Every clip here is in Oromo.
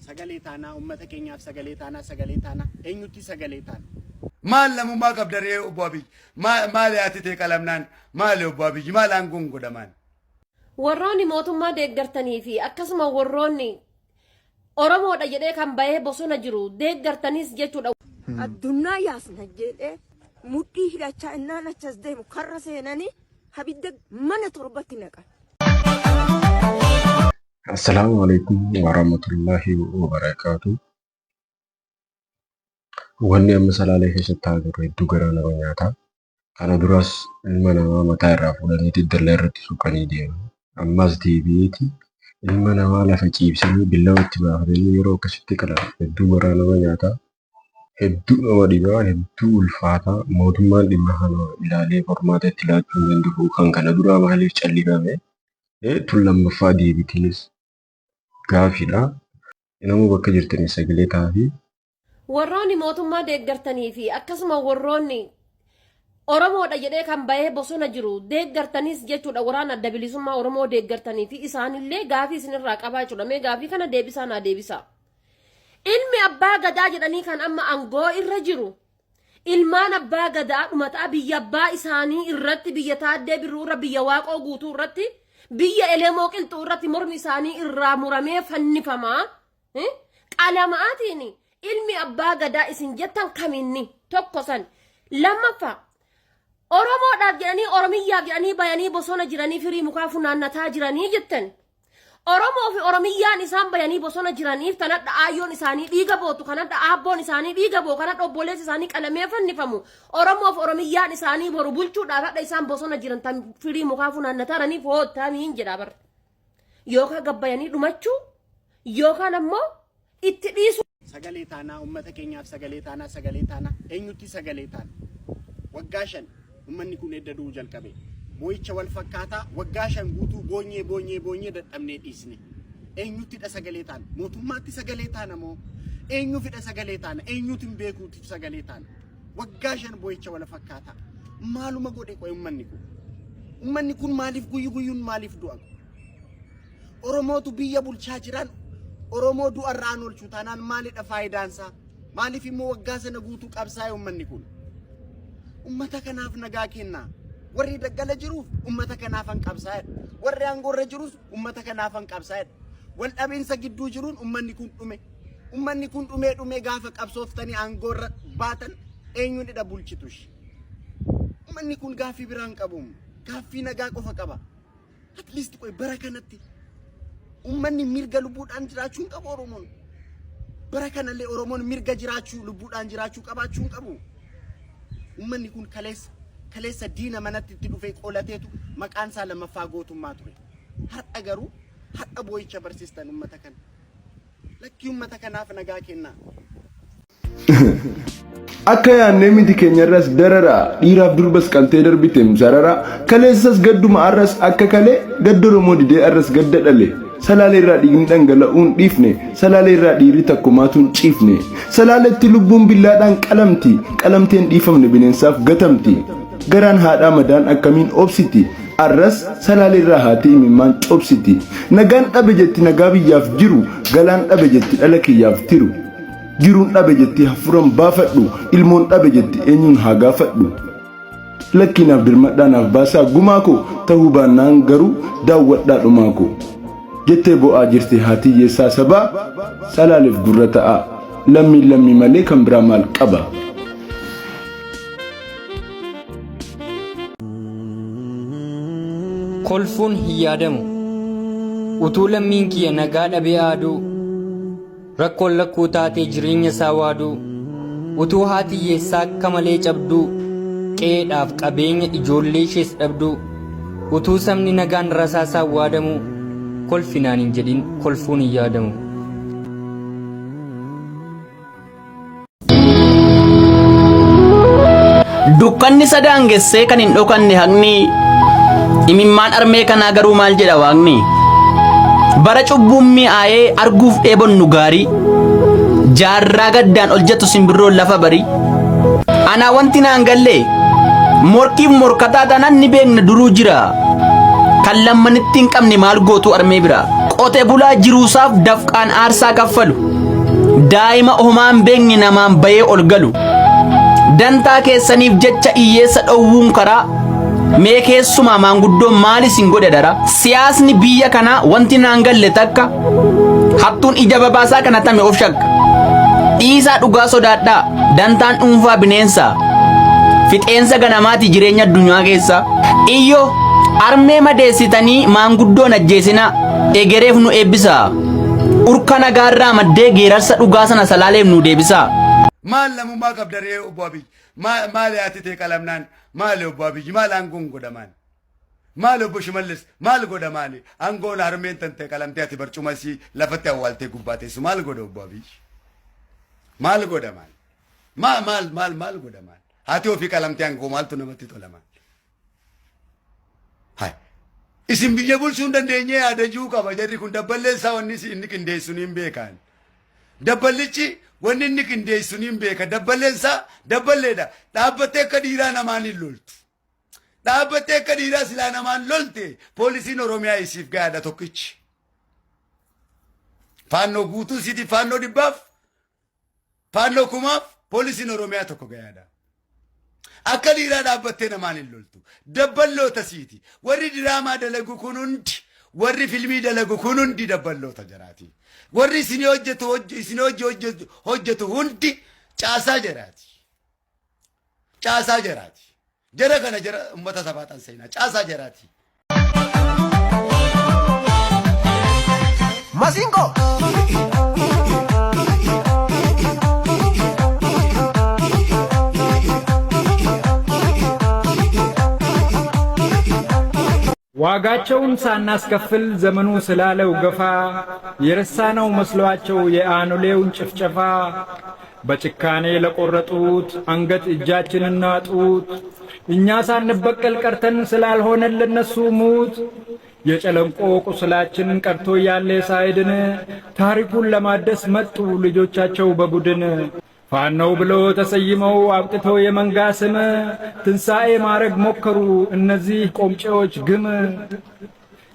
Sagaleetana ummata keenyaaf sagaleetana eenyutti sagaleetana maal namummaa qabdaree obbo Abiy maal yaati ta'e qalamnaan maal obbo Abiy maal aangoon godhaman warroonni mootummaa deeggartanii fi akkasuma warroonni Oromoodha jedhee kan bahee bosona jiru deeggartanis jechuudha. Addunyaa yaasna jedhee mudhii hidhachaa innaan achas deemu karra seenanii habidda mana torbatti naqan. Assalamu alaikum warahmatullahi wabarakatuh. Wanni amma salaalee keessatti haadurre hedduu garaa nama nyaata. Kana duras ilma namaa mataa irraa fuudhanii dallaa irratti suuqanii deemu. Ammas deebi'eeti ilma namaa lafa ciibsanii billaa itti baafatanii yeroo akkasitti qalan hedduu garaa nama nyaata. Hedduu nama dhibaa hedduu ulfaataa mootummaan dhimma kana ilaalee qormaata itti laachuu hin danda'u kan kana dura maaliif callifame tun lammaffaa deebitiinis gaafidha. Namuu bakka jirtanii sagalee taa'aa warroonni mootummaa deeggartanii fi akkasuma warroonni Oromoodha jedhee kan bahee bosona jiru deeggartanis jechuudha. Waraana adda bilisummaa Oromoo deeggartanii fi isaanillee gaafii isinirraa qabaa jechuudha. Mee gaafii kana deebisaa naa deebisa. Ilmi abbaa gadaa jedhanii kan amma aangoo irra jiru ilmaan abbaa gadaa dhumataa biyya abbaa isaanii irratti biyya taaddee birruu irra biyya waaqoo guutuu irratti biyya elemoo qilxuu irratti mormi isaanii irraa muramee fannifamaa qalamaatiin ilmi abbaa gadaa isin jettan kaminni tokko san lammaffaa Oromoodhaaf jedhanii Oromiyyaaf jedhanii bayanii bosona jiranii firii mukaa funaannataa jiranii jettan Oromoo fi Oromiyyaan isaan bayanii bosona jiraniif tanadha aayyoon isaanii dhiiga bootu kanadha aabboon isaanii dhiiga boo kanadha obboleessi isaanii qalamee fannifamu Oromoo fi Oromiyyaan isaanii boru bulchuudhaaf hadha isaan bosona jiran tan firii mukaa funaannataraniif hootaniin jedha bar yookaan gabbayanii dhumachuu yookaan ammoo itti dhiisu. Sagaleetana ummata keenyaaf sagaleetana eenyutti sagaleetana waggaa 5 ummanni kun eddaduu jalqabe. Mo'icha wal fakkaataa waggaa 5 guutuu boonyee dadhabnee dhiisne eenyutti dha sagaleetaan mootummaatti sagaleetaan moo eenyu fidha sagaleetaan eenyutti hin beekuutti sagaleetaan waggaa 5 mo'icha wal fakkaataa maaluma godhe qoy ummanni kun maaliif guyyuun maaliif du'a Oromootu biyya bulchaa jiran Oromoo du'arraan oolchuu taanaan maalidha faayidaansaa maaliif immoo waggaa sana guutuu qabsaa'e ummanni kun ummata kanaaf nagaa kennaa warri daggala jiruuf ummata kanaaf an qabsaa'edha warri aangorra jirus ummata kanaaf an qabsaa'edha wal dhabeensa gidduu jiruun ummanni kun dhumee gaafa qabsooftanii aangorra baatan eenyuudha bulchitush ummanni kun gaafii biraan qabu gaafii nagaa qofa qaba at least qoy bara kanatti ummanni mirga lubbuudhaan jiraachuu qabu Oromoon bara kanallee Oromoon mirga jiraachuu lubbuudhaan jiraachuu qabaachuu qabu ummanni kun kaleessa diina manatti itti dhufee qolateetu maqaan isaa lammaffaa gootummaa ture har'a garuu har'a boo'icha barsiistan ummata kana lakkii ummata kanaaf nagaa kennaa. Akka yaannee miti keenyarras darara dhiiraaf durbas qaltee darbiteem sarara kaleessas gadduma arras akka kalee gadda Oromoo didee arras gadda dhale salaalee irraa dhiigni dhangala'uun dhiifne salaalee irraa dhiirri takkumaatuun ciifne salaaleetti lubbuun billaadhaan qalamteen dhiifamne bineensaaf gatamti garaan haadhaa madaan akkamiin obsiti arras salaalee irraa haati imimmaan cobsiti nagaan dhabe jetti nagaa biyyaaf jiru galaan dhabe jetti dhala kiyyaaf tiru jiruun dhabe jetti hafuuran baafadhu ilmoon dhabe jetti eenyuun haa gaafadhu lakkinaaf dirmadhaanaaf baasaa gumaako ta'uu baannaan garuu daawwadhaa dhumaako jettee bo'aa jirti haati hiyyeessaa sabaa salaaleef gurra ta'a lammii malee kan biraa maal qaba. Kolfuun hin yaadamu utuu lammiin kiyya nagaa dhabee aaduu rakkoon lakkuu taatee jireenya isaa waaduu utuu haati hiyyeessaa akka malee cabduu qe'eedhaaf qabeenya ijoollee ishees dhabduu utuu sabni nagaan rasaasaan waadamu kolfinaan hin jedhin kolfuun hin yaadamu. Dukkanni sadaangessee kan hin dhokanne haqni imimmaan armee kanaa garuu maal jedha waaqni bara cubbuun mi'aayee arguuf dheebonnu gaarii jaarraa gaddaan ol jettu simbirroon lafa barii anaa wanti naan galle morkiif morkataa taanaan ni beekna duruu jira kan lammanitti hin qabne maal gootu armee bira qote bulaa jiruusaaf dafqaan aarsaa kaffalu daa'ima homaan beekni namaan bayee ol galu dantaa keessaniif jecha iyyeessa dhowwuun karaa mee keessumaa maanguddoon maalis hin godhe dara siyaasni biyya kanaa wanti naan galle takka hattuun ija babaasaa kana tame of shakka dhiisaa dhugaa sodaadhaa dantaan dhuunfaa bineensaa fixeensa ganamaati jireenya addunyaa keessa iyyoo armee madeessitanii maanguddoon ajjeesinaa egereef nu eebbisaa urka nagaarraa maddee geerarsa dhugaa sana salaaleef nu deebisaa. Maal namummaa qabdaree obbo Abiyyi maal yaati ta'e qalamnaan maal obbo Abiyyi maal aangoon godhamaan maal obbo Shimallis maal godhamaani aangoon harmeen tan ta'e qalamtee ati barcumasii lafatti awwaaltee gubbaateessu maal godha obbo Abiyyi maal godhamaan maal godhamaan haati ofii qalamtee aangoo maaltu namatti tolamaan hai isin biyya bulchuu hin dandeenye yaadachuu qaba jarri kun dabballeessaa wanni inni qindeessuun hin beekan dabballichi wanni inni qindeessuun hin beeka dabballeessaa dabballeedha dhaabbattee akka dhiiraa namaan hin loltu dhaabbattee akka dhiiraa silaa namaan lolte poolisiin oromiyaa isiif gahaadha tokkichi faannoo guutuu siti faannoo dhibbaaf faannoo kumaaf poolisiin oromiyaa tokko gahaadha akka dhiiraa dhaabbattee namaan hin loltu dabballoota siiti warri diraamaa dalagu kun hundi warri filmii dalagu kun hundi dabballoota jaraati warri isin hojjetu hundi caasaa jaraati jara kana jara ummata sabaatan seenaa caasaa jaraati Masingo ዋጋቸውን ሳናስከፍል ዘመኑ ስላለው ገፋ የረሳነው መስሏቸው የአኖሌውን ጭፍጨፋ በጭካኔ ለቆረጡት አንገት እጃችንን ናጡት እኛ ሳንበቀል ቀርተን ስላልሆነልን እነሱ ሙት የጨለንቆ ቁስላችን ቀርቶ ያለ ሳይድን ታሪኩን ለማደስ መጡ ልጆቻቸው በቡድን ፋኖው ብሎ ተሰይመው አብቅተው የመንጋ ስም ትንሣኤ ማረግ ሞከሩ እነዚህ ቆምጬዎች ግም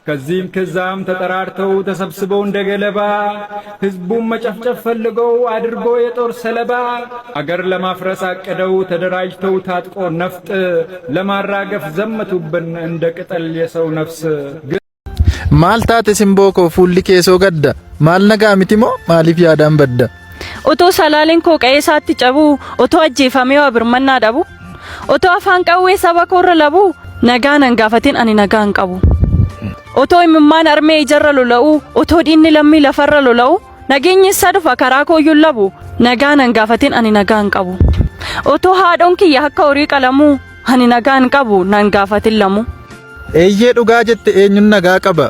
ከዚህም ከዛም ተጠራርተው ተሰብስበው እንደገለባ ህዝቡን መጨፍጨፍ ፈልገው አድርጎ የጦር ሰለባ አገር ለማፍረስ አቅደው ተደራጅተው ታጥቆ ነፍጥ ለማራገፍ ዘመቱብን እንደ ቅጠል የሰው ነፍስ ማልታት ሲምቦኮ ፉሊ ኬሶ ገዳ ማልነጋ ሚቲሞ ማሊፍ ያዳን በዳ Otoo salaaleen koo qe'ee isaatti cabu otoo ajjeefamee waa birmannaa dhabu otoo afaan qawwee saba koorra labu nagaa nan gaafatin ani nagaa hin qabu otoo imimmaan armee ijarra lola'u otoo dhiinni lammii lafarra lola'u nageenyi isaa dhufa karaa kooyyuu labu nagaa nan gaafatin ani nagaa hin qabu otoo haadhoon kiyya akka horii qalamu ani nagaa hin qabu nan gaafatin lamu. Eeyyee dhugaa jette eenyuun nagaa qaba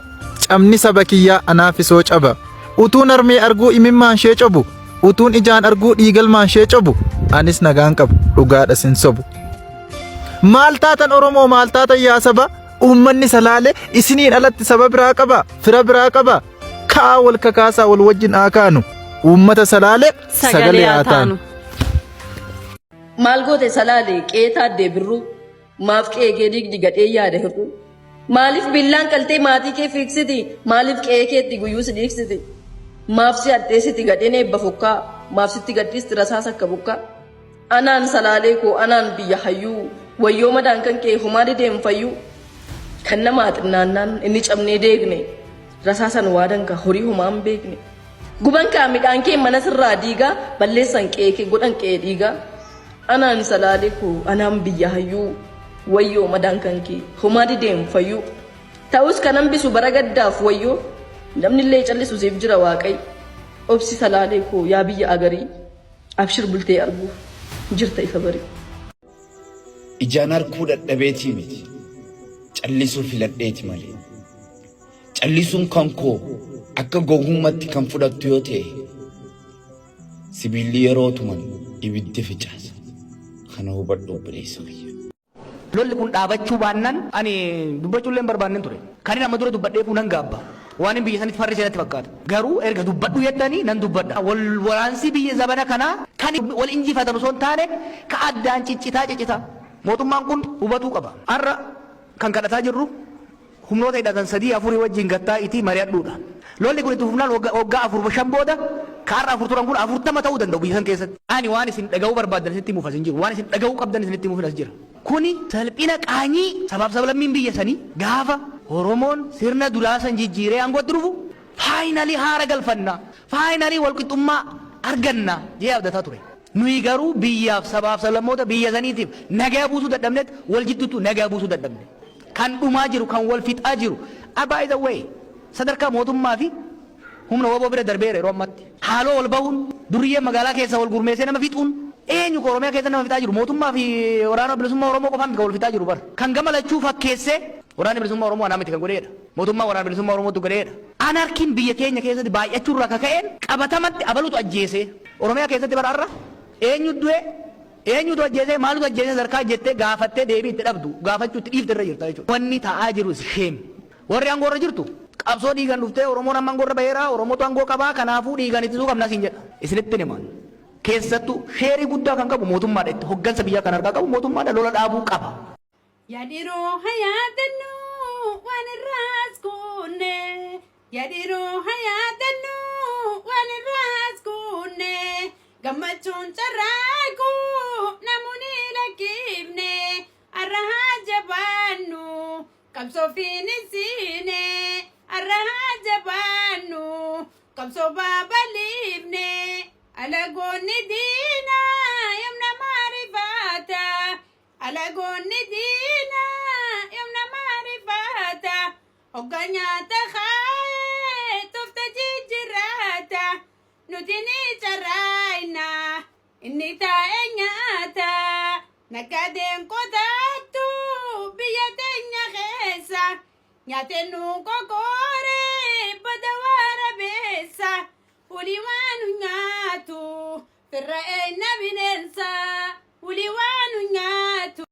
cabni saba kiyyaa anaafisoo caba utuun armee arguu imimmaan shee cabu utuun ijaan arguu dhiigalmaan shee cabu anis nagaan qabu dhugaadha sin sobu maal taatan oromoo maal taatan yaa saba ummanni salaale isiniin alatti saba biraa qaba fira biraa qaba kaa wal kakaasaa wal wajjin aakaanu ummata salaale sagalee aataanu maal goote salaale qeetaa deebirru maaf qeegee digdi gadhee yaada hirru maaliif billaan qaltee maatii kee fiiksiti maaliif qe'ee keetti guyyuu si dhiiksiti maaf si addeessiti gadheen eebba fukkaa maaf sitti gadhiisti rasaasa akka bukkaa anaan salaalee koo anaan biyya hayyuu wayyoo madaan kan kee humaa deemfayyuu kan nama xinnaannaan inni cabnee deegne rasaasan waadan ka horii humaan beekne guban kaa midhaan kee mana sirraa diigaa balleessan qe'ee kee godhan qe'ee dhiigaa anaan salaalee koo anaan biyya hayyuu wayyoo madaan kan kee humaa deemfayyuu ta'us kanan bisu bara gaddaaf wayyoo namni illee callisu siif jira waaqay obsi salaalee koo yaa biyya agarii abshir bultee arguuf jirta ifa barii. Ijaan arguu dadhabeetii miti callisuu filadheeti malee callisuun kan koo akka gowwummaatti kan fudhattu yoo ta'e sibiilli yeroo tuman ibiddi ficaasa kana hubadhu obboleessa kiyya. Lolli kun dhaabachuu baannaan ani dubbachuullee hin barbaanne ture. Kan inni amma dura dubbadheefuu nan gaabba. Waan hin biyya sanitti farri seenatti fakkaata. Garuu erga dubbadhu jettanii nan dubbadha. Waraansi biyya zabana kanaa kan wal injifatan osoo hin taane ka addaan ciccitaa. Mootummaan kun hubatuu qaba. Har'a kan kadhataa jirru humnoota hidhatan 3-4 wajjin gattaa itti mari'adhuudha. lolli kun itti fufnaan waggaa 4-5 booda kaarraa 4 turan kun 40 ta'uu danda'u biyya san keessatti. Ani waan isin dhaga'uu barbaadan isinitti himuuf asin jiru waan isin dhaga'uu qabdan isinitti himuuf as jira. Kuni salphina qaanyii sabaaf sablammiin biyya sanii gaafa Oromoon sirna duraa san jijjiiree aangootti dhufu faayinalii haara galfanna faayinalii walqixxummaa arganna jee abdataa ture. Nuyi garuu biyyaaf sabaaf sablammoota biyya saniitiif nagaa buusuu dadhabneet wal jidduutu nagaa buusuu dadhabne. Kan dhumaa jiru kan wal fixaa jiru by the way sadarkaa mootummaa fi humna waboo bira darbeera yeroo ammatti haaloo wal bahuun duriyyee magaalaa keessa wal gurmeessee nama fixuun eenyu Oromiyaa keessa nama fixaa jiru mootummaa fi waraana bilisummaa Oromoo qofaan kan wal fixaa jiru bara kan gama lachuu fakkeessee waraana bilisummaa Oromoo anaa miti kan godheedha mootummaa waraana bilisummaa Oromootu godheedha anarkiin biyya keenya keessatti baay'achuu irraa kaka'een qabatamatti abalutu ajjeesee Oromiyaa keessatti bara arra eenyu du'e eenyutu ajjeesee maalutu ajjeesee sarkaa jettee gaafattee deebii itti dhabdu gaafachuu itti dhiifte irra jirta jechuudha wanni ta'aa jiru sheem warri aangoo irra jirtu qabsoo dhiigan dhuftee Oromoon amma aangoo irra baheera Oromootu aangoo qabaa kanaafuu dhiigan ittisuu qabna siin jedha isinitti himan keessattuu sheerii guddaa kan qabu mootummaadha itti hoggansa biyyaa kan argaa qabu mootummaadha lola dhaabuu qaba. Yadiroo hayaatannu waan irraas kunne yadiroo hayaatannu waan irraas kunne gammachuun carraaku namoonni lakkifne arrahaa jabaannu qabsoo fiinisiine arrahaa jabaannu qabsoo baabaliifne alagoonni diina yomna maarifaata alagoonni diina yomna maarifaata hogga nyaata kaaye tofta jijjiraata nuti ni carraayna inni taa'e nyaata naggadeen qotaattu biyya teenya keessa nyaate nu kokoore bada warabeessa ulii waan nyaatu firra eenna bineensa.